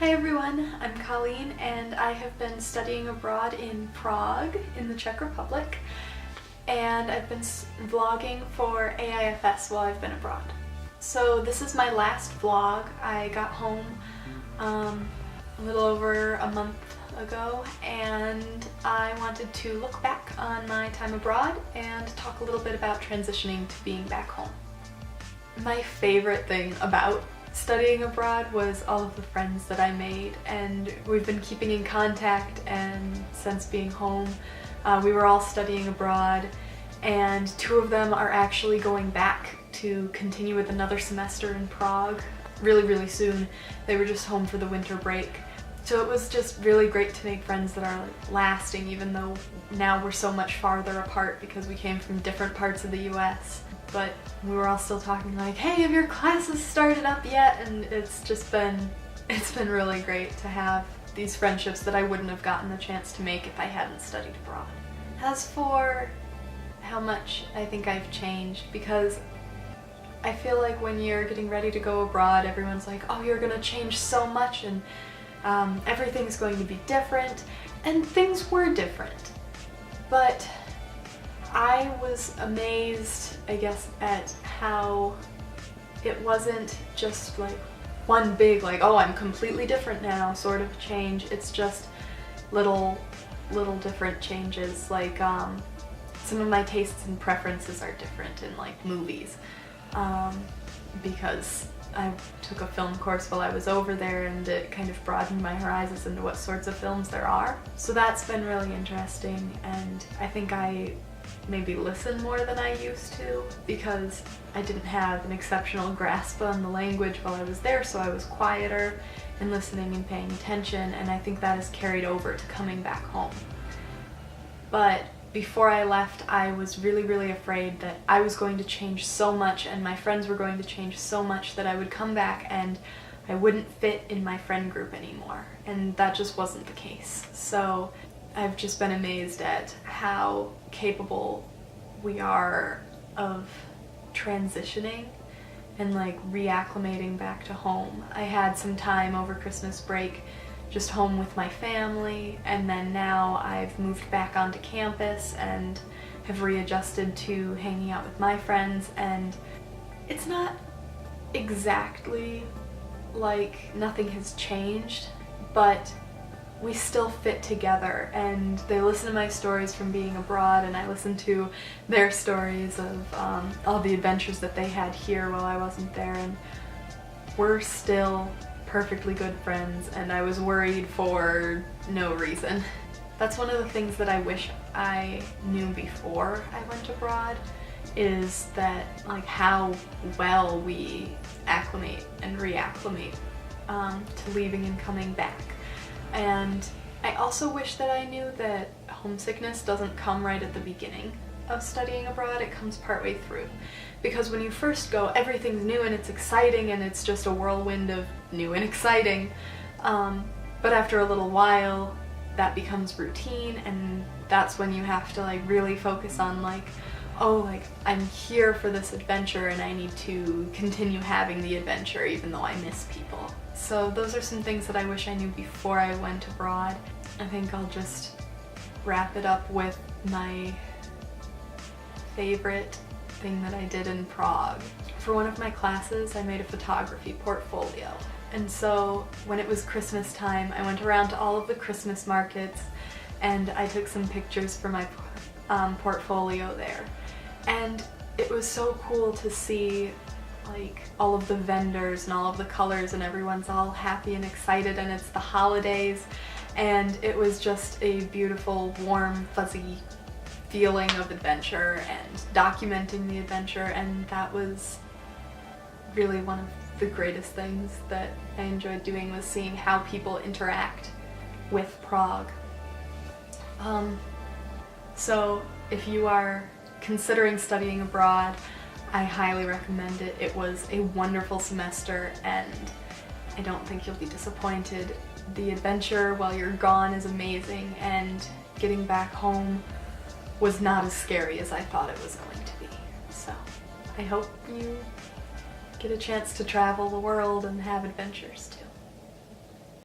Hi everyone, I'm Colleen and I have been studying abroad in Prague in the Czech Republic, and I've been vlogging for AIFS while I've been abroad. So this is my last vlog. I got home a little over a month ago and I wanted to look back on my time abroad and talk a little bit about transitioning to being back home. My favorite thing about studying abroad was all of the friends that I made, and we've been keeping in contact, and since being home we were all studying abroad, and two of them are actually going back to continue with another semester in Prague really soon. They were just home for the winter break. So it was just really great to make friends that are lasting, even though now we're so much farther apart because we came from different parts of the US. But we were all still talking like, hey, have your classes started up yet? And it's been really great to have these friendships that I wouldn't have gotten the chance to make if I hadn't studied abroad. As for how much I think I've changed, because I feel like when you're getting ready to go abroad, everyone's like, oh, you're gonna change so much and everything's going to be different, and things were different. But I was amazed, I guess, at how it wasn't just like one big like, oh, I'm completely different now sort of change. It's just little different changes, like some of my tastes and preferences are different in like movies, because I took a film course while I was over there and it kind of broadened my horizons into what sorts of films there are. So that's been really interesting, and I think I maybe listen more than I used to because I didn't have an exceptional grasp on the language while I was there, so I was quieter and listening and paying attention, and I think that has carried over to coming back home. But before I left, I was really afraid that I was going to change so much and my friends were going to change so much that I would come back and I wouldn't fit in my friend group anymore, and that just wasn't the case. So I've just been amazed at how capable we are of transitioning and like reacclimating back to home. I had some time over Christmas break just home with my family, and then now I've moved back onto campus and have readjusted to hanging out with my friends, and it's not exactly like nothing has changed, but we still fit together, and they listen to my stories from being abroad and I listen to their stories of all the adventures that they had here while I wasn't there, and we're still perfectly good friends, and I was worried for no reason. That's one of the things that I wish I knew before I went abroad, is that like how well we acclimate and reacclimate to leaving and coming back. And I also wish that I knew that homesickness doesn't come right at the beginning of studying abroad, it comes partway through. Because when you first go, everything's new and it's exciting and it's just a whirlwind of new and exciting. But after a little while, that becomes routine, and that's when you have to like really focus on like, oh, like I'm here for this adventure and I need to continue having the adventure even though I miss people. So those are some things that I wish I knew before I went abroad. I think I'll just wrap it up with my favorite thing that I did in Prague. For one of my classes, I made a photography portfolio. And so when it was Christmas time, I went around to all of the Christmas markets and I took some pictures for my portfolio there. And it was so cool to see like all of the vendors and all of the colors, and everyone's all happy and excited, and it's the holidays, and it was just a beautiful, warm, fuzzy feeling of adventure and documenting the adventure, and that was really one of the greatest things that I enjoyed doing, was seeing how people interact with Prague. So if you are considering studying abroad, I highly recommend it. It was a wonderful semester and I don't think you'll be disappointed. The adventure while you're gone is amazing, and getting back home was not as scary as I thought it was going to be. So I hope you get a chance to travel the world and have adventures too.